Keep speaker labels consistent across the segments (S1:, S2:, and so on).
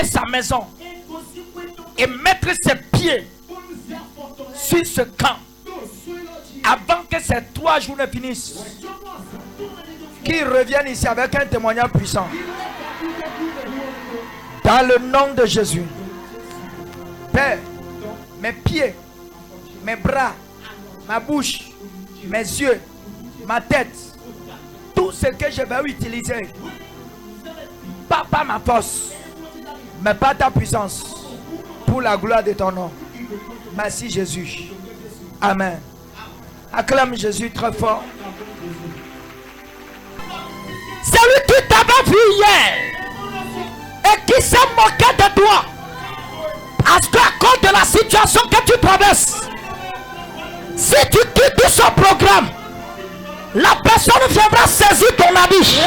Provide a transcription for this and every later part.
S1: quitter sa maison et mettre ses pieds sur ce camp avant que ces 3 jours ne finissent, qu'il revienne ici avec un témoignage puissant. Dans le nom de Jésus. Père, mes pieds, mes bras, ma bouche, mes yeux, ma tête, tout ce que je vais utiliser, pas par ma force, mais par ta puissance, pour la gloire de ton nom. Merci Jésus. Amen. Acclame Jésus très fort. Celui qui t'avait vu hier et qui s'est moqué de toi à cause de la situation que tu traverses, si tu quittes son programme, la personne viendra saisir ton habit.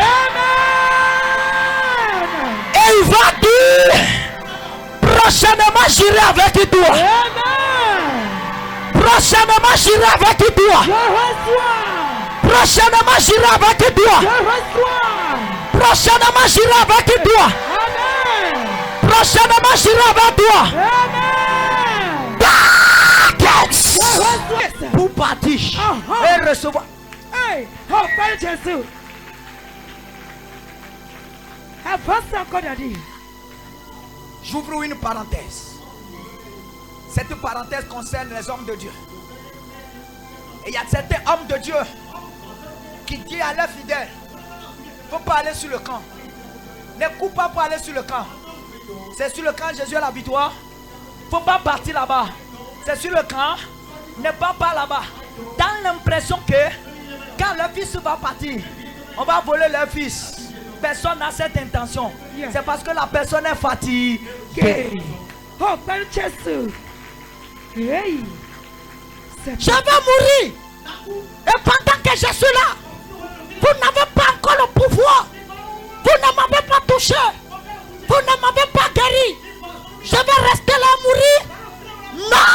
S1: Et il va dire: prochainement j'irai avec toi. Prochainement j'irai avec toi. Prochainement j'irai avec toi. Prochainement j'irai avec toi. Prochainement j'irai avec toi. Pour partir et recevoir. J'ouvre une parenthèse. Cette parenthèse concerne les hommes de Dieu. Et il y a certains hommes de Dieu qui disent à leurs fidèles: il ne faut pas aller sur le camp. Ne cours pas pour aller sur le camp. C'est sur le camp Jésus a la victoire. Il ne faut pas partir là-bas. C'est sur le camp. Ne pas là-bas. Dans l'impression que quand leur fils va partir, on va voler leur fils. Personne n'a cette intention. C'est parce que la personne est fatiguée.
S2: Oh, Père Jésus. Hey.
S1: Je vais mourir. Et pendant que je suis là, vous n'avez pas encore le pouvoir. Vous ne m'avez pas touché. Vous ne m'avez pas guéri. Je vais rester là mourir. Non.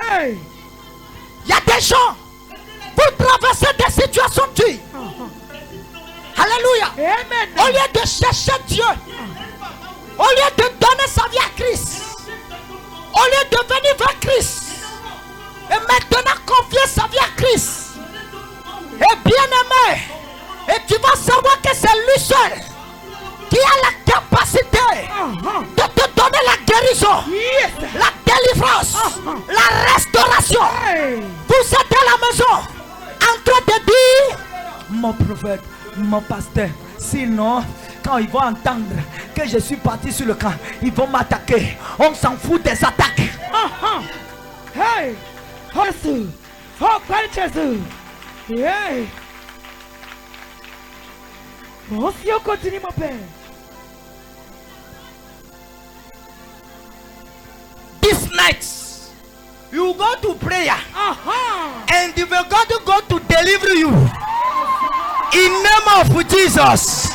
S2: Hey.
S1: Il y a des gens, vous traversez des situations dures. Alléluia.
S2: Amen.
S1: Au lieu de chercher Dieu, au lieu de donner sa vie à Christ, au lieu de venir vers Christ et maintenant confier sa vie à Christ, et bien aimé, et tu vas savoir que c'est lui seul qui a la capacité de te donner la guérison, la délivrance, la restauration. Vous êtes à la maison en train de dire: mon prophète, mon pasteur, sinon quand ils vont entendre que je suis parti sur le camp, ils vont m'attaquer. On s'en fout des attaques.
S2: Hey, Jésus, oh Père Jésus, hey. Bon, si on continue, mon Père.
S1: This night, you go to prayer, and the God go to deliver you. In name of Jesus.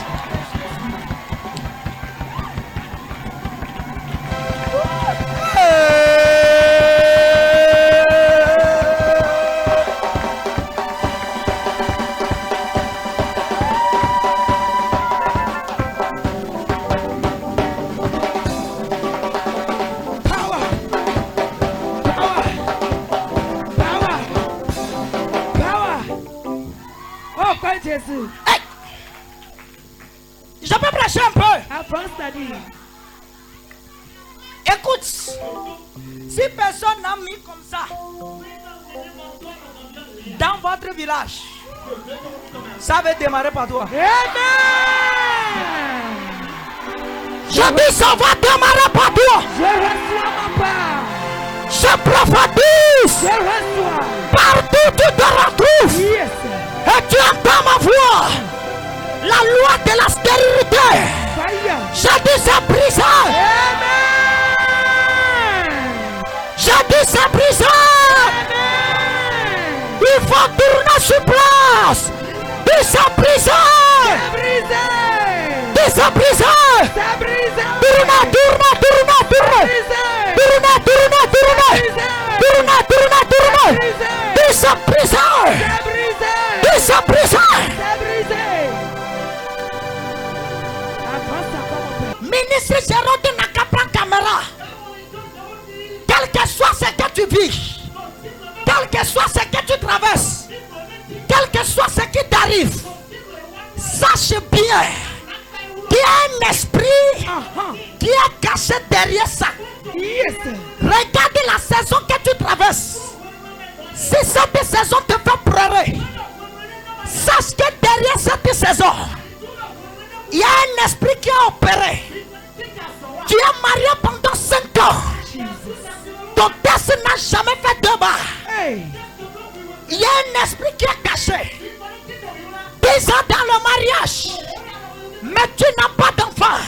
S2: Jésus.
S1: Hey! Je peux prêcher un peu.
S2: Avance, c'est-à-dire.
S1: Écoute, si personne n'a mis comme ça dans votre village, ça va démarrer par toi.
S2: Amen.
S1: Je dis ça va démarrer par toi.
S2: Je reçois ma part.
S1: Je prophétise.
S2: Je reçois.
S1: Partout où tu te retrouves.
S2: Yes.
S1: Et tu entends ma voix. La loi de la stérilité.
S2: Fire.
S1: Je dis ça brisé.
S2: Amen.
S1: Je dis ça brisé.
S2: Amen.
S1: Il faut tourner sur place. Dis ça brisé.
S2: C'est brisé.
S1: Dis ça brisé.
S2: C'est brisé.
S1: Tourne, tourne, tourne, tourne.
S2: Brisé.
S1: Tourne, tourne, tourne. Tourne, tourne, tourne. Dis ça brisé.
S2: C'est brisé.
S1: Dis ça brisé.
S2: C'est brisé.
S1: Ministre Jérôme Nakapra Caméra. Quel que soit ce que tu vis, quel que soit ce que tu traverses, quel que soit ce qui t'arrive, sache bien qu'il y a un esprit qui est caché derrière ça.
S2: Yes.
S1: Regarde la saison que tu traverses. Si cette saison te fait pleurer, sache que derrière cette saison, il y a un esprit qui a opéré. Tu es marié pendant 5 ans. Ton test n'a jamais fait 2 bas.
S2: Hey.
S1: Il y a un esprit qui est caché. 10 ans dans le mariage, mais tu n'as pas d'enfant.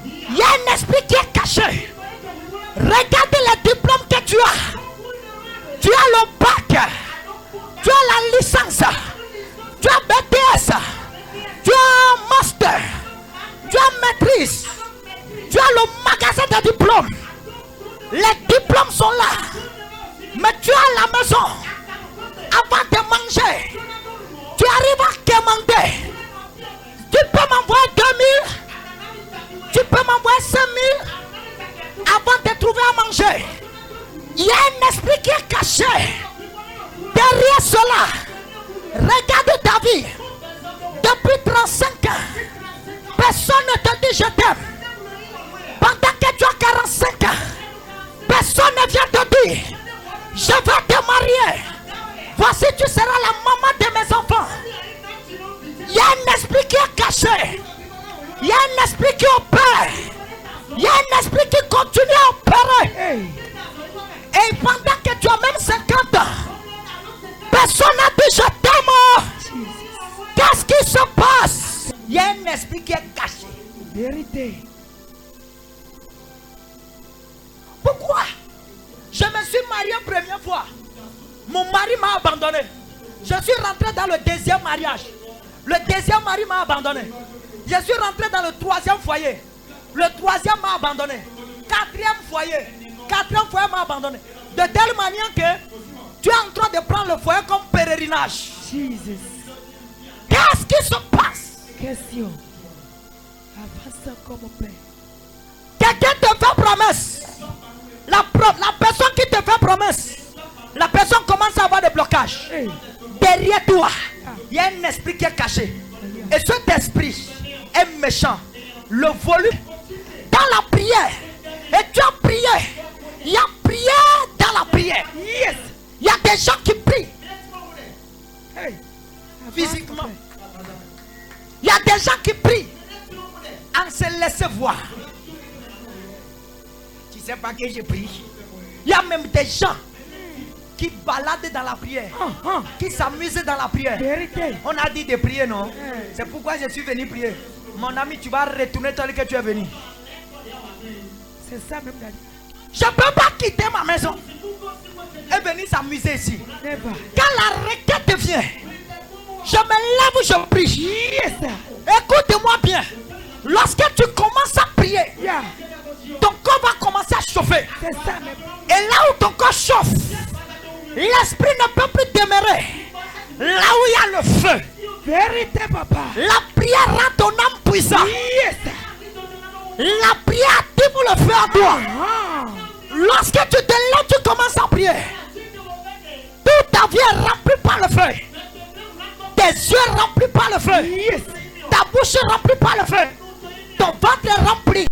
S1: Il y a un esprit qui est caché. Regarde les diplômes que tu as. Tu as le bac, tu as la licence, tu as BTS, tu as master, tu as maîtrise, tu as le magasin de diplômes. Les diplômes sont là, mais tu es à la maison. Avant de manger, tu arrives à commander. Tu peux m'envoyer 2000, tu peux m'envoyer 5000 avant de trouver à manger. Il y a un esprit qui est caché derrière cela. Regarde ta vie. Depuis 35 ans, personne ne te dit je t'aime. Pendant que tu as 45 ans, personne ne vient te dire je vais te marier. Voici tu seras la maman de mes enfants. Il y a un esprit qui est caché. Il y a un esprit qui opère. Il y a un esprit qui continue à opérer.
S2: Hey.
S1: Et pendant que tu as même 50 ans, personne n'a dit je t'aime. Qu'est-ce qui se passe? Il y a un esprit qui est caché.
S2: Vérité.
S1: Pourquoi? Je me suis marié la première fois. Mon mari m'a abandonné. Je suis rentré dans le deuxième mariage. Le deuxième mari m'a abandonné. Je suis rentré dans le troisième foyer. Le troisième m'a abandonné. Quatrième foyer. Quatrième foyer m'a abandonné. De telle manière que tu es en train de prendre le foyer comme pèlerinage.
S2: Jesus.
S1: Qu'est-ce qui se passe?
S2: Question. Avance comme père.
S1: Quelqu'un te fait promesse. La personne qui te fait promesse, la personne commence à avoir des blocages.
S2: Hey.
S1: Derrière toi, il y a un esprit qui est caché. Et cet esprit est méchant. Le volume dans la prière. Et tu as prié. Il y a prière dans la prière.
S2: Yes.
S1: Il y a des gens qui prient
S2: Hey.
S1: physiquement. Il y a des gens qui prient en se laissant voir. Tu sais pas que je prie. Il y a même des gens qui baladent dans la prière, qui s'amusent dans la prière.
S2: Vérité.
S1: On a dit de prier, non? C'est pourquoi je suis venu prier. Mon ami, tu vas retourner tel que tu es venu.
S2: C'est ça même, Daddy.
S1: Je ne peux pas quitter ma maison et venir s'amuser ici.
S2: Never.
S1: Quand la requête vient, je me lève, je prie.
S2: Yes.
S1: Écoute-moi bien. Lorsque tu commences à prier,
S2: Yeah.
S1: ton corps va commencer à chauffer.
S2: C'est ça même.
S1: Et là où ton corps chauffe, l'esprit ne peut plus demeurer. Là où il y a le feu,
S2: Vérité, papa.
S1: la prière rend ton âme puissante.
S2: Yes.
S1: La prière active le feu à toi.
S2: Ah.
S1: Lorsque tu te lèves, tu commences à prier. Toute ta vie est remplie par le feu. Tes yeux remplis par le feu.
S2: Yes.
S1: Ta bouche est remplie par le feu. Ton ventre est rempli